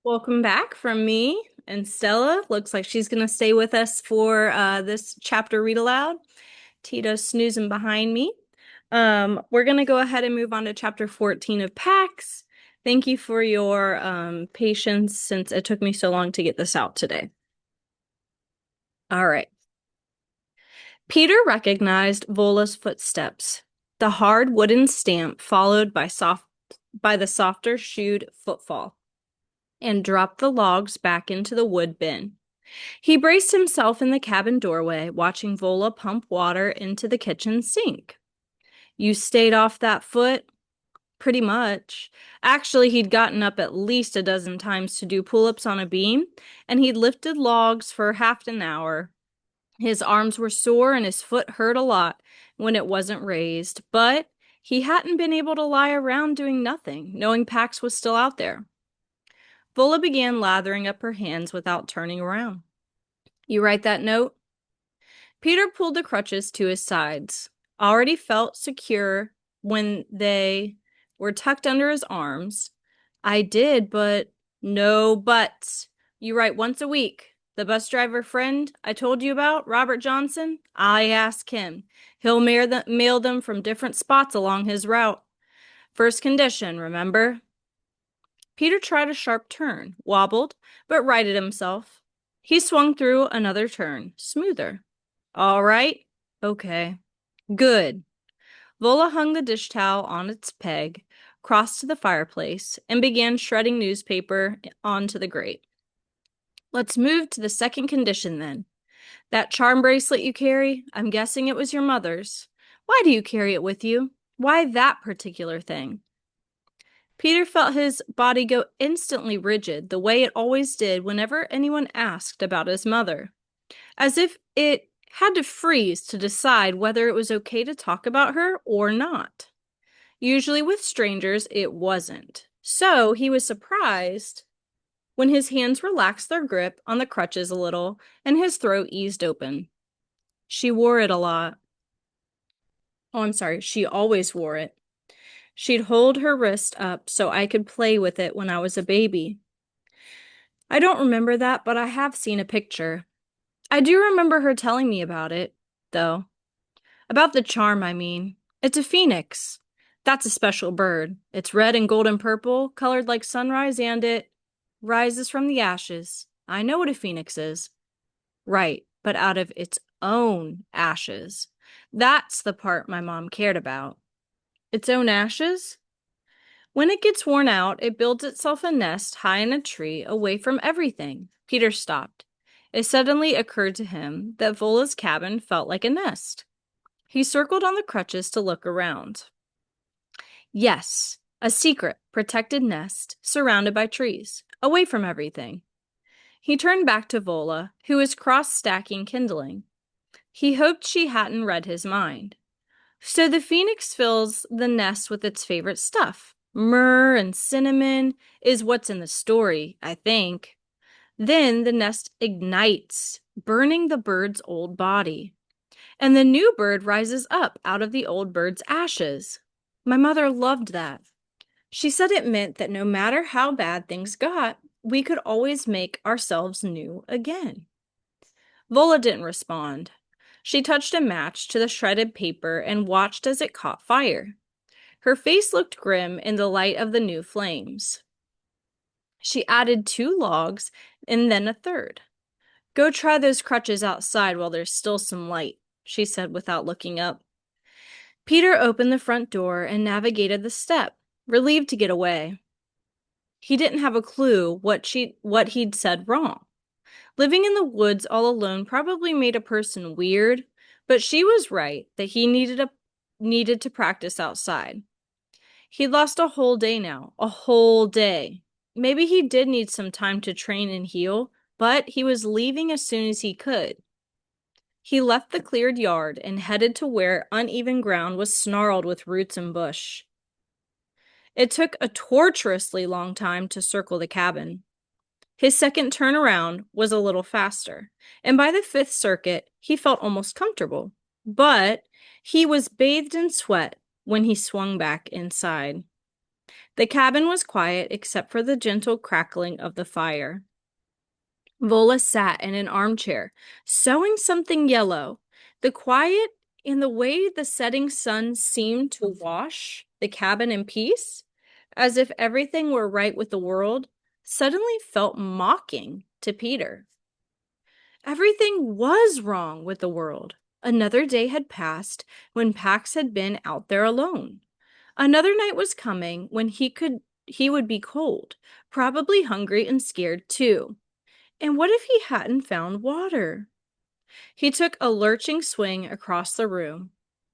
Welcome back from me and Stella. Looks like she's going to stay with us for this chapter read aloud. Tito's snoozing behind me. We're going to go ahead and move on to chapter 14 of Pax. Thank you for your patience since it took me so long to get this out today. All right. Peter recognized Vola's footsteps, the hard wooden stamp followed by the softer shoed footfall, and dropped the logs back into the wood bin. He braced himself in the cabin doorway, watching Vola pump water into the kitchen sink. You stayed off that foot? Pretty much. Actually, he'd gotten up at least a dozen times to do pull-ups on a beam, and he'd lifted logs for half an hour. His arms were sore and his foot hurt a lot when it wasn't raised, but he hadn't been able to lie around doing nothing, knowing Pax was still out there. Vola began lathering up her hands without turning around. You write that note? Peter pulled the crutches to his sides. Already felt secure when they were tucked under his arms. I did, but no buts. You write once a week. The bus driver friend I told you about, Robert Johnson, I ask him. He'll mail them from different spots along his route. First condition, remember? Peter tried a sharp turn, wobbled, but righted himself. He swung through another turn, smoother. All right. Okay. Good. Vola hung the dish towel on its peg, crossed to the fireplace, and began shredding newspaper onto the grate. Let's move to the second condition then. That charm bracelet you carry, I'm guessing it was your mother's. Why do you carry it with you? Why that particular thing? Peter felt his body go instantly rigid, the way it always did whenever anyone asked about his mother, as if it had to freeze to decide whether it was okay to talk about her or not. Usually with strangers, it wasn't. So he was surprised when his hands relaxed their grip on the crutches a little and his throat eased open. She wore it a lot. Oh, I'm sorry, she always wore it. She'd hold her wrist up so I could play with it when I was a baby. I don't remember that, but I have seen a picture. I do remember her telling me about it, though. About the charm, I mean. It's a phoenix. That's a special bird. It's red and golden purple, colored like sunrise, and it rises from the ashes. I know what a phoenix is. Right, but out of its own ashes. That's the part my mom cared about. Its own ashes? When it gets worn out, it builds itself a nest high in a tree away from everything. Peter stopped. It suddenly occurred to him that Vola's cabin felt like a nest. He circled on the crutches to look around. Yes, a secret, protected nest surrounded by trees, away from everything. He turned back to Vola, who was cross-stacking kindling. He hoped she hadn't read his mind. So the phoenix fills the nest with its favorite stuff. Myrrh and cinnamon is what's in the story, I think. Then the nest ignites, burning the bird's old body. And the new bird rises up out of the old bird's ashes. My mother loved that. She said it meant that no matter how bad things got, we could always make ourselves new again. Vola didn't respond. She touched a match to the shredded paper and watched as it caught fire. Her face looked grim in the light of the new flames. She added 2 logs and then a third. Go try those crutches outside while there's still some light, she said without looking up. Peter opened the front door and navigated the step, relieved to get away. He didn't have a clue what he'd said wrong. Living in the woods all alone probably made a person weird, but she was right that he needed to practice outside. He'd lost a whole day now, a whole day. Maybe he did need some time to train and heal, but he was leaving as soon as he could. He left the cleared yard and headed to where uneven ground was snarled with roots and bush. It took a torturously long time to circle the cabin. His second turn around was a little faster, and by the 5th circuit, he felt almost comfortable. But he was bathed in sweat when he swung back inside. The cabin was quiet except for the gentle crackling of the fire. Vola sat in an armchair, sewing something yellow. The quiet and the way the setting sun seemed to wash the cabin in peace, as if everything were right with the world, suddenly felt mocking to Peter. Everything was wrong with the world. Another day had passed when Pax had been out there alone. Another night was coming when he would be cold, probably hungry and scared too. And what if he hadn't found water? He took a lurching swing across the room.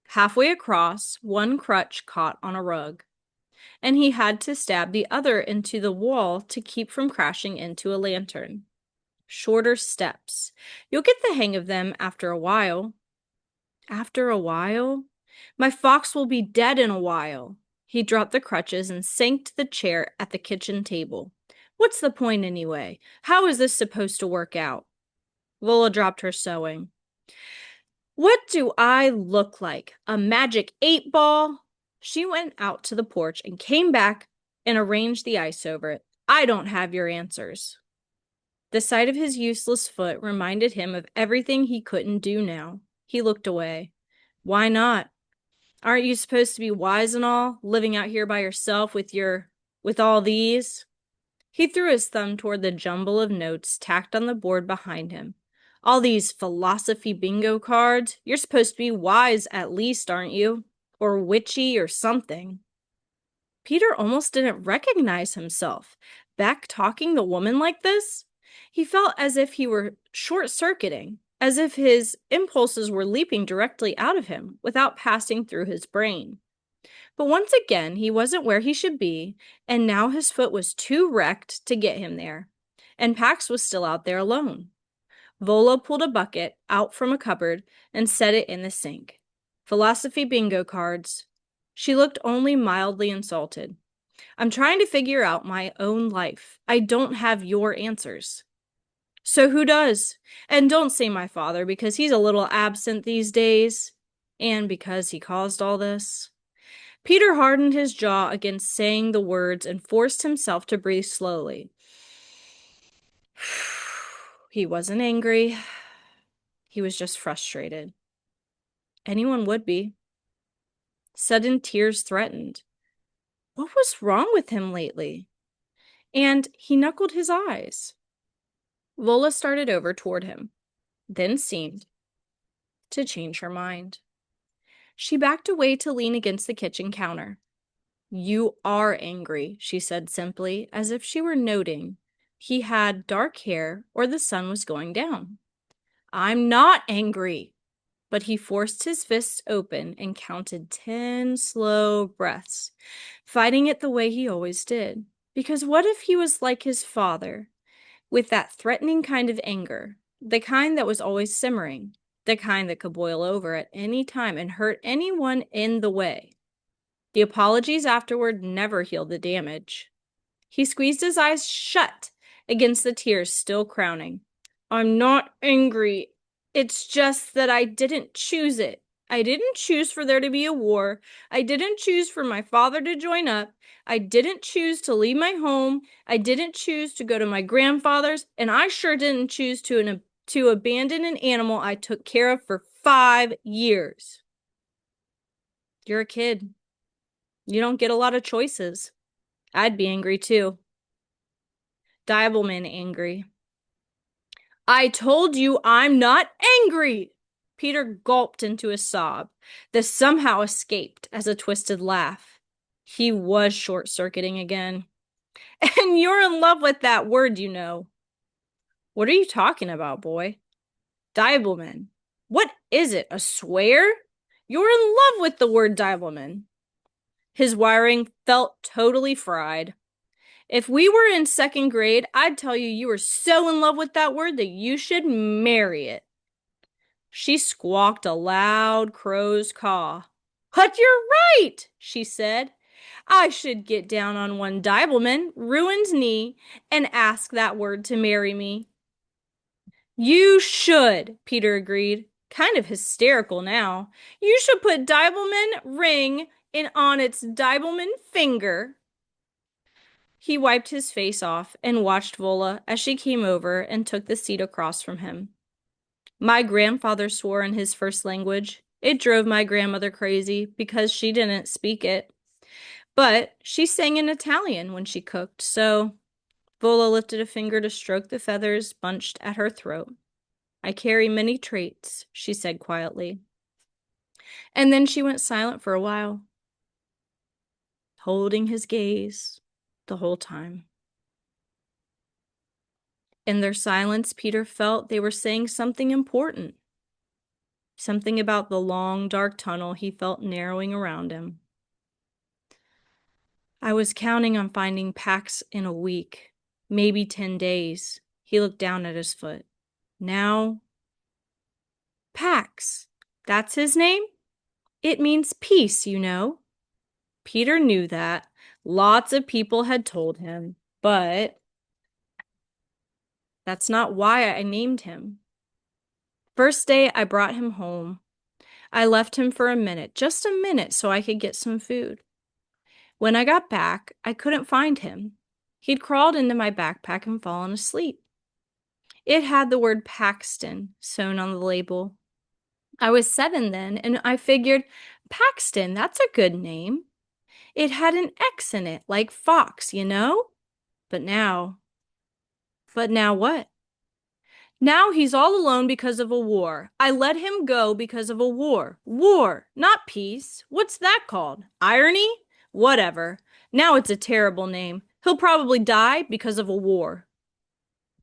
Halfway across, one crutch caught on a rug, and he had to stab the other into the wall to keep from crashing into a lantern. Shorter steps. You'll get the hang of them after a while. After a while? My fox will be dead in a while. He dropped the crutches and sank to the chair at the kitchen table. What's the point anyway? How is this supposed to work out? Lola dropped her sewing. What do I look like? A magic 8-ball? She went out to the porch and came back and arranged the ice over it. I don't have your answers. The sight of his useless foot reminded him of everything he couldn't do now. He looked away. Why not? Aren't you supposed to be wise and all, living out here by yourself with all these? He threw his thumb toward the jumble of notes tacked on the board behind him. All these philosophy bingo cards? You're supposed to be wise at least, aren't you? Or witchy or something. Peter almost didn't recognize himself. Back talking the woman like this? He felt as if he were short-circuiting, as if his impulses were leaping directly out of him without passing through his brain. But once again, he wasn't where he should be, and now his foot was too wrecked to get him there. And Pax was still out there alone. Vola pulled a bucket out from a cupboard and set it in the sink. Philosophy bingo cards. She looked only mildly insulted. I'm trying to figure out my own life. I don't have your answers. So who does? And don't say my father, because he's a little absent these days. And because he caused all this. Peter hardened his jaw against saying the words and forced himself to breathe slowly. He wasn't angry. He was just frustrated. Anyone would be. Sudden tears threatened. What was wrong with him lately? And he knuckled his eyes. Lola started over toward him, then seemed to change her mind. She backed away to lean against the kitchen counter. You are angry, she said simply, as if she were noting he had dark hair or the sun was going down. I'm not angry. But he forced his fists open and counted 10 slow breaths, fighting it the way he always did. Because what if he was like his father, with that threatening kind of anger, the kind that was always simmering, the kind that could boil over at any time and hurt anyone in the way? The apologies afterward never healed the damage. He squeezed his eyes shut against the tears still crowning. I'm not angry. It's just that I didn't choose it. I didn't choose for there to be a war. I didn't choose for my father to join up. I didn't choose to leave my home. I didn't choose to go to my grandfather's, and I sure didn't choose to abandon an animal I took care of for 5 years. You're a kid. You don't get a lot of choices. I'd be angry too. Diableman angry. I told you I'm not angry! Peter gulped into a sob that somehow escaped as a twisted laugh. He was short-circuiting again. And you're in love with that word, you know. What are you talking about, boy? Diableman. What is it, a swear? You're in love with the word Diableman. His wiring felt totally fried. If we were in 2nd grade, I'd tell you were so in love with that word that you should marry it. She squawked a loud crow's caw. But you're right, she said. I should get down on one Diableman, ruined knee, and ask that word to marry me. You should, Peter agreed, kind of hysterical now. You should put Diableman ring on its Diableman finger. He wiped his face off and watched Vola as she came over and took the seat across from him. My grandfather swore in his first language. It drove my grandmother crazy because she didn't speak it. But she sang in Italian when she cooked, so Vola lifted a finger to stroke the feathers bunched at her throat. I carry many traits, she said quietly. And then she went silent for a while, holding his gaze the whole time. In their silence, Peter felt they were saying something important. Something about the long, dark tunnel he felt narrowing around him. I was counting on finding Pax in a week, maybe 10 days. He looked down at his foot. Now, Pax, that's his name? It means peace, you know. Peter knew that. Lots of people had told him, but that's not why I named him. First day I brought him home. I left him for a minute, just a minute, so I could get some food. When I got back, I couldn't find him. He'd crawled into my backpack and fallen asleep. It had the word Paxton sewn on the label. I was 7 then, and I figured, Paxton, that's a good name. It had an X in it, like Fox, you know? But now what? Now he's all alone because of a war. I let him go because of a war. War, not peace. What's that called? Irony? Whatever. Now it's a terrible name. He'll probably die because of a war.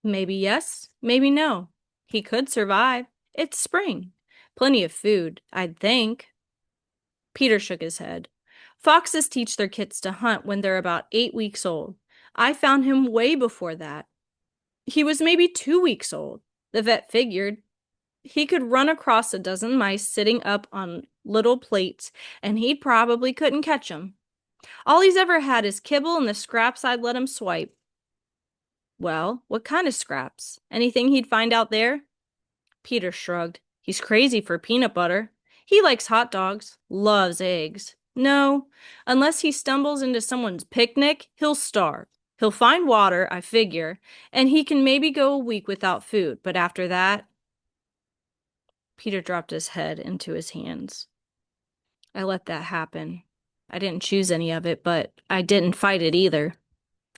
Maybe yes, maybe no. He could survive. It's spring. Plenty of food, I'd think. Peter shook his head. Foxes teach their kits to hunt when they're about 8 weeks old. I found him way before that. He was maybe 2 weeks old. The vet figured he could run across a dozen mice sitting up on little plates, and he probably couldn't catch 'em. All he's ever had is kibble and the scraps I'd let him swipe. Well, what kind of scraps? Anything he'd find out there? Peter shrugged. He's crazy for peanut butter. He likes hot dogs, loves eggs. No, unless he stumbles into someone's picnic, he'll starve. He'll find water, I figure, and he can maybe go a week without food, but after that... Peter dropped his head into his hands. I let that happen. I didn't choose any of it, but I didn't fight it either.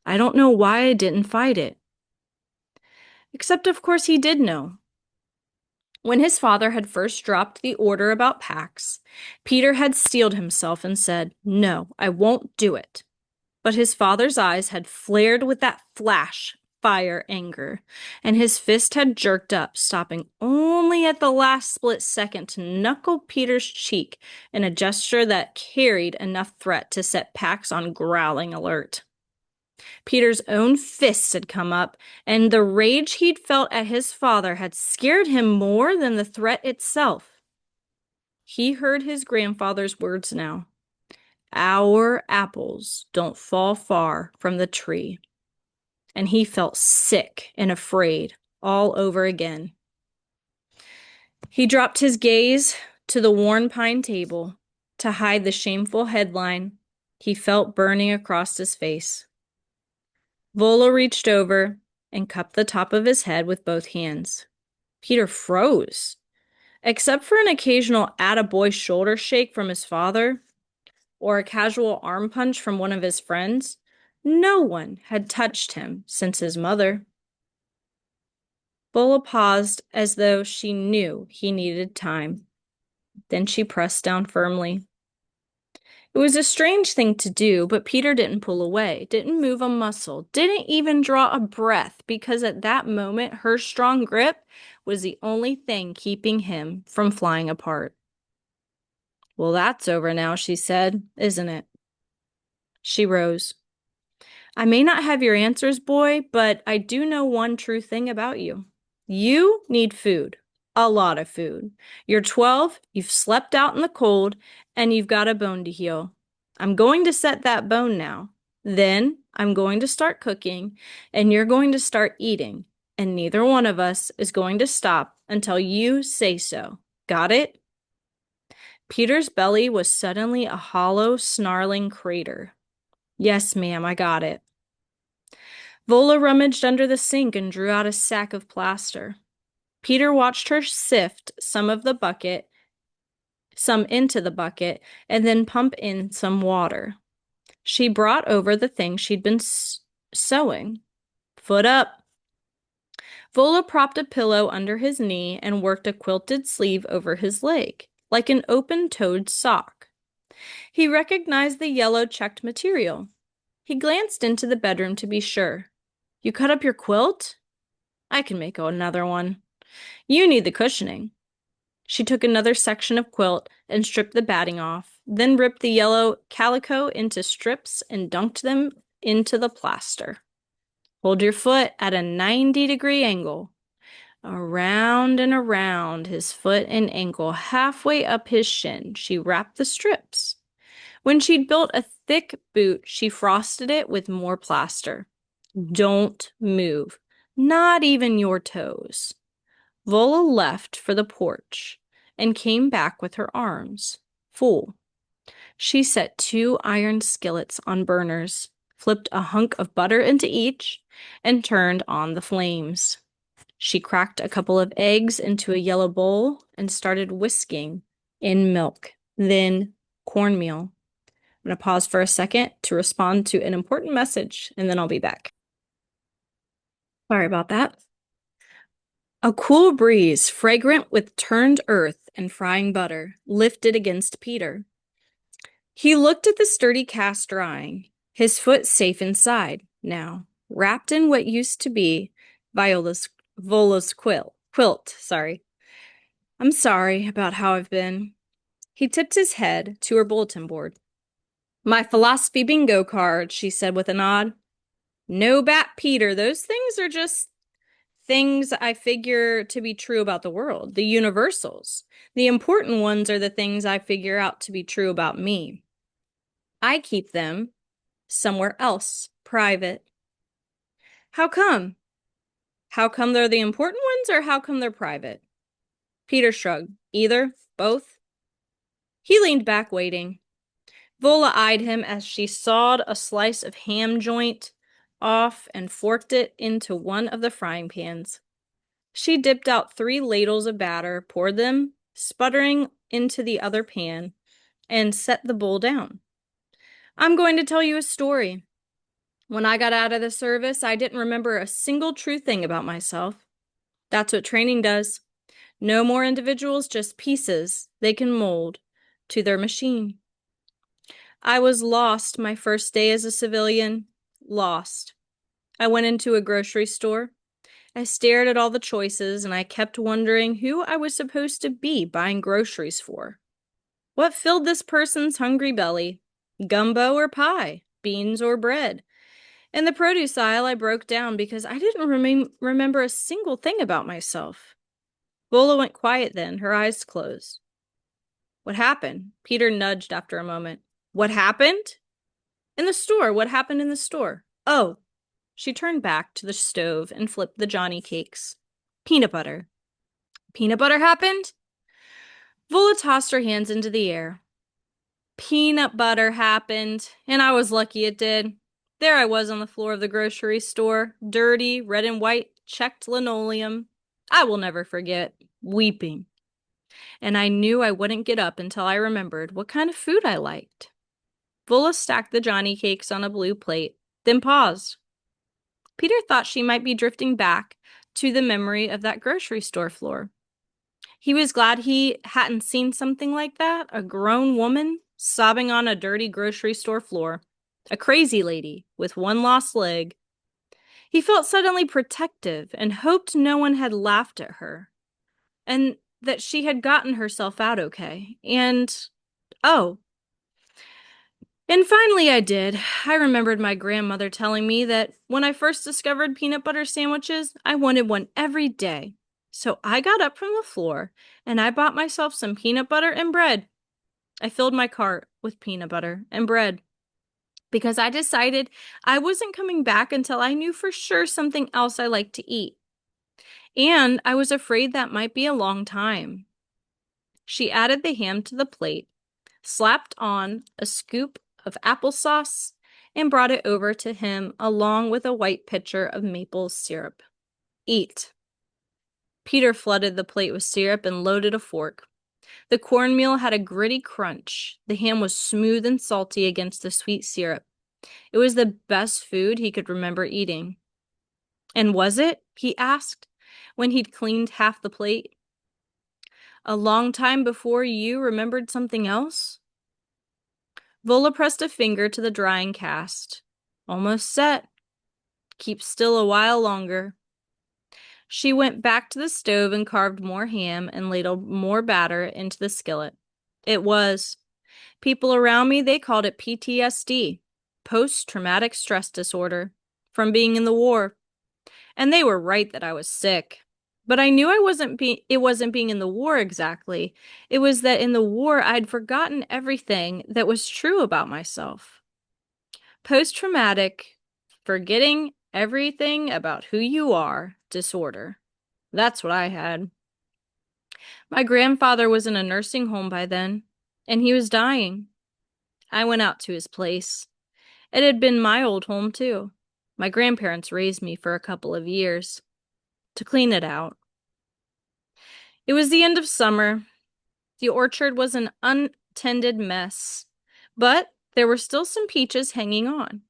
I don't know why I didn't fight it. Except, of course, he did know. When his father had first dropped the order about Pax, Peter had steeled himself and said, "No, I won't do it." But his father's eyes had flared with that flash fire anger, and his fist had jerked up, stopping only at the last split second to knuckle Peter's cheek in a gesture that carried enough threat to set Pax on growling alert. Peter's own fists had come up, and the rage he'd felt at his father had scared him more than the threat itself. He heard his grandfather's words now. Our apples don't fall far from the tree. And he felt sick and afraid all over again. He dropped his gaze to the worn pine table to hide the shameful headline he felt burning across his face. Vola reached over and cupped the top of his head with both hands. Peter froze. Except for an occasional attaboy shoulder shake from his father, or a casual arm punch from one of his friends, no one had touched him since his mother. Vola paused as though she knew he needed time. Then she pressed down firmly. It was a strange thing to do, but Peter didn't pull away, didn't move a muscle, didn't even draw a breath, because at that moment her strong grip was the only thing keeping him from flying apart. Well, that's over now, she said, isn't it? She rose. I may not have your answers, boy, but I do know one true thing about you. You need food. A lot of food. You're 12, you've slept out in the cold, and you've got a bone to heal. I'm going to set that bone now. Then I'm going to start cooking, and you're going to start eating, and neither one of us is going to stop until you say so. Got it? Peter's belly was suddenly a hollow, snarling crater. Yes, ma'am, I got it. Vola rummaged under the sink and drew out a sack of plaster. Peter watched her sift some into the bucket, and then pump in some water. She brought over the thing she'd been sewing. Foot up. Vola propped a pillow under his knee and worked a quilted sleeve over his leg, like an open-toed sock. He recognized the yellow checked material. He glanced into the bedroom to be sure. You cut up your quilt? I can make another one. You need the cushioning. She took another section of quilt and stripped the batting off, then ripped the yellow calico into strips and dunked them into the plaster. Hold your foot at a 90-degree angle. Around and around his foot and ankle, halfway up his shin, she wrapped the strips. When she'd built a thick boot, she frosted it with more plaster. Don't move, not even your toes. Vola left for the porch and came back with her arms full. She set 2 iron skillets on burners, flipped a hunk of butter into each, and turned on the flames. She cracked a couple of eggs into a yellow bowl and started whisking in milk, then cornmeal. I'm going to pause for a second to respond to an important message, and then I'll be back. Sorry about that. A cool breeze, fragrant with turned earth and frying butter, lifted against Peter. He looked at the sturdy cast drying, his foot safe inside, now, wrapped in what used to be Vola's quilt. I'm sorry about how I've been. He tipped his head to her bulletin board. My philosophy bingo card, she said with a nod. No bat, Peter. Those things are just things I figure to be true about the world, the universals. The important ones are the things I figure out to be true about me. I keep them somewhere else, private. How come? How come they're the important ones, or how come they're private? Peter shrugged. Either, both. He leaned back, waiting. Vola eyed him as she sawed a slice of ham joint off and forked it into one of the frying pans. She dipped out 3 ladles of batter, poured them, sputtering, into the other pan, and set the bowl down. I'm going to tell you a story. When I got out of the service, I didn't remember a single true thing about myself. That's what training does. No more individuals, just pieces they can mold to their machine. I was lost my first day as a civilian. Lost. I went into a grocery store. I stared at all the choices, and I kept wondering who I was supposed to be buying groceries for. What filled this person's hungry belly? Gumbo or pie? Beans or bread? In the produce aisle, I broke down because I didn't remember a single thing about myself. Vola went quiet then, her eyes closed. What happened? Peter nudged after a moment. What happened? In the store. What happened in the store? Oh. She turned back to the stove and flipped the Johnny cakes. Peanut butter. Peanut butter happened? Vola tossed her hands into the air. Peanut butter happened, and I was lucky it did. There I was on the floor of the grocery store, dirty, red and white, checked linoleum. I will never forget, weeping. And I knew I wouldn't get up until I remembered what kind of food I liked. Vola stacked the Johnny cakes on a blue plate, then paused. Peter thought she might be drifting back to the memory of that grocery store floor. He was glad he hadn't seen something like that, a grown woman sobbing on a dirty grocery store floor, a crazy lady with one lost leg. He felt suddenly protective and hoped no one had laughed at her, and that she had gotten herself out okay. And finally I did. I remembered my grandmother telling me that when I first discovered peanut butter sandwiches, I wanted one every day. So I got up from the floor and I bought myself some peanut butter and bread. I filled my cart with peanut butter and bread because I decided I wasn't coming back until I knew for sure something else I liked to eat. And I was afraid that might be a long time. She added the ham to the plate, slapped on a scoop of applesauce, and brought it over to him along with a white pitcher of maple syrup. Eat. Peter flooded the plate with syrup and loaded a fork. The cornmeal had a gritty crunch. The ham was smooth and salty against the sweet syrup. It was the best food he could remember eating. And was it? He asked, when he'd cleaned half the plate. A long time before you remembered something else? Vola pressed a finger to the drying cast. Almost set. Keep still a while longer. She went back to the stove and carved more ham and ladled more batter into the skillet. It was. People around me, they called it PTSD, post-traumatic stress disorder, from being in the war. And they were right that I was sick. But I knew it wasn't being in the war exactly. It was that in the war I'd forgotten everything that was true about myself. Post-traumatic, forgetting everything about who you are disorder. That's what I had. My grandfather was in a nursing home by then, and he was dying. I went out to his place. It had been my old home, too. My grandparents raised me for a couple of years to clean it out. It was the end of summer. The orchard was an untended mess, but there were still some peaches hanging on.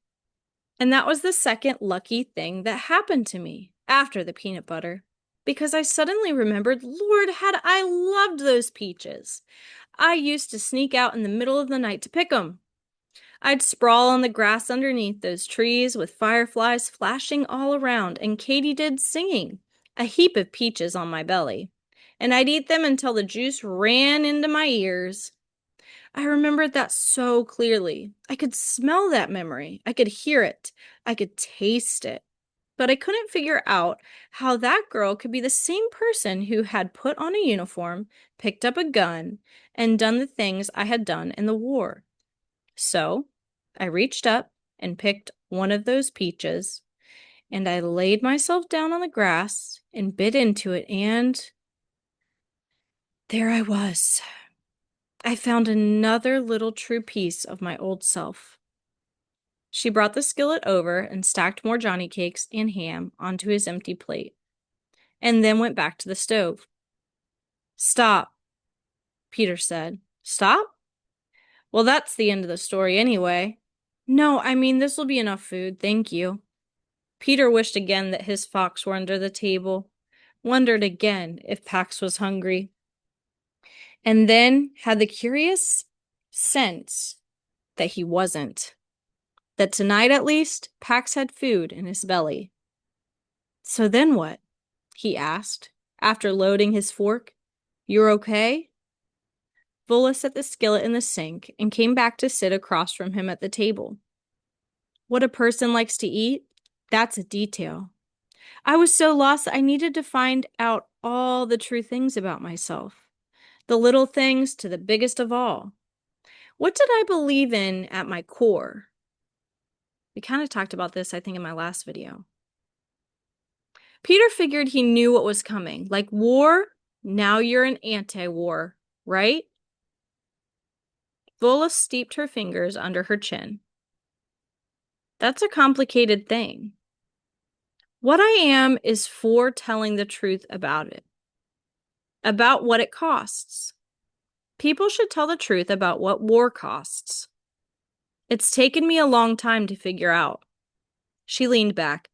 And that was the second lucky thing that happened to me after the peanut butter, because I suddenly remembered, Lord, had I loved those peaches. I used to sneak out in the middle of the night to pick 'em. I'd sprawl on the grass underneath those trees with fireflies flashing all around and katydids singing, a heap of peaches on my belly. And I'd eat them until the juice ran into my ears. I remembered that so clearly. I could smell that memory. I could hear it. I could taste it. But I couldn't figure out how that girl could be the same person who had put on a uniform, picked up a gun, and done the things I had done in the war. So I reached up and picked one of those peaches, and I laid myself down on the grass and bit into it, and there I was. I found another little true piece of my old self. She brought the skillet over and stacked more Johnny cakes and ham onto his empty plate, and then went back to the stove. Stop, Peter said. Stop? Well, that's the end of the story anyway. No, I mean, this will be enough food, thank you. Peter wished again that his fox were under the table, wondered again if Pax was hungry, and then had the curious sense that he wasn't. That tonight, at least, Pax had food in his belly. So then what? He asked, after loading his fork. You're okay? Vola set the skillet in the sink and came back to sit across from him at the table. What a person likes to eat? That's a detail. I was so lost I needed to find out all the true things about myself. The little things to the biggest of all. What did I believe in at my core? We kind of talked about this, I think, in my last video. Peter figured he knew what was coming. Like war, now you're an anti-war, right? Vola steeped her fingers under her chin. That's a complicated thing. What I am is for telling the truth about it. About what it costs. People should tell the truth about what war costs. It's taken me a long time to figure out. She leaned back,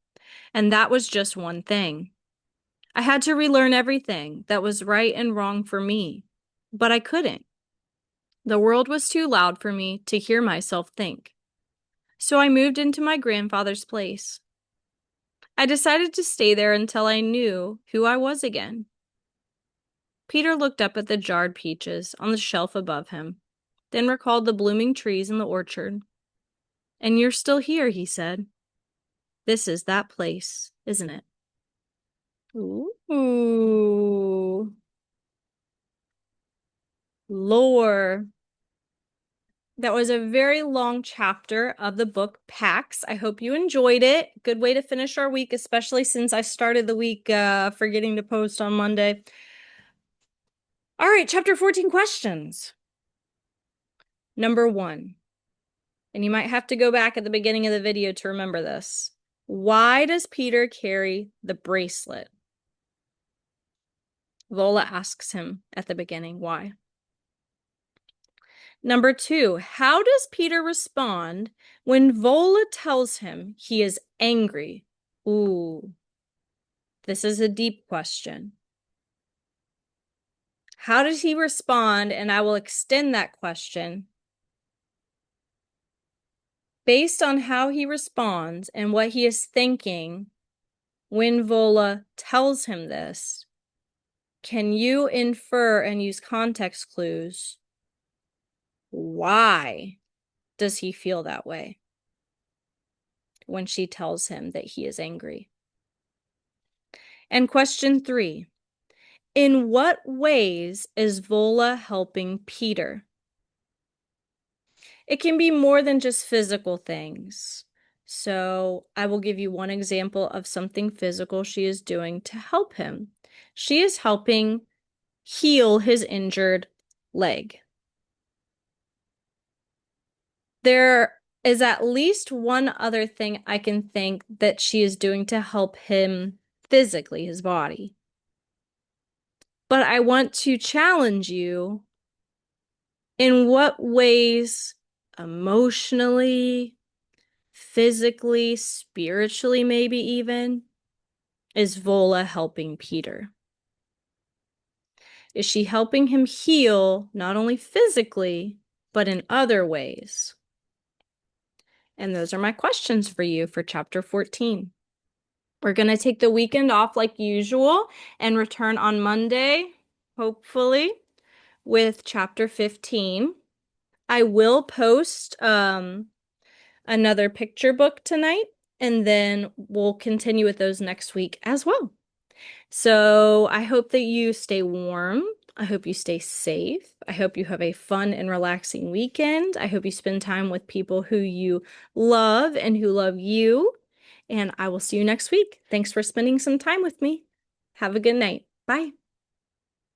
and that was just one thing. I had to relearn everything that was right and wrong for me, but I couldn't. The world was too loud for me to hear myself think. So I moved into my grandfather's place. I decided to stay there until I knew who I was again. Peter looked up at the jarred peaches on the shelf above him, then recalled the blooming trees in the orchard. And you're still here, he said. This is that place, isn't it? Ooh. Lore. That was a very long chapter of the book Pax. I hope you enjoyed it. Good way to finish our week, especially since I started the week forgetting to post on Monday. All right, chapter 14 questions. Number 1. And you might have to go back at the beginning of the video to remember this. Why does Peter carry the bracelet? Vola asks him at the beginning, why? Number 2, how does Peter respond when Vola tells him he is angry? Ooh, this is a deep question. How does he respond? And I will extend that question. Based on how he responds and what he is thinking when Vola tells him this, can you infer and use context clues? Why does he feel that way when she tells him that he is angry? And question 3, in what ways is Vola helping Peter? It can be more than just physical things. So I will give you one example of something physical she is doing to help him. She is helping heal his injured leg. There is at least one other thing I can think that she is doing to help him physically, his body. But I want to challenge you, in what ways, emotionally, physically, spiritually, maybe even, is Vola helping Peter? Is she helping him heal not only physically, but in other ways? And those are my questions for you for chapter 14. We're going to take the weekend off like usual and return on Monday, hopefully, with chapter 15. I will post another picture book tonight, and then we'll continue with those next week as well. So I hope that you stay warm. I hope you stay safe. I hope you have a fun and relaxing weekend. I hope you spend time with people who you love and who love you. And I will see you next week. Thanks for spending some time with me. Have a good night. Bye.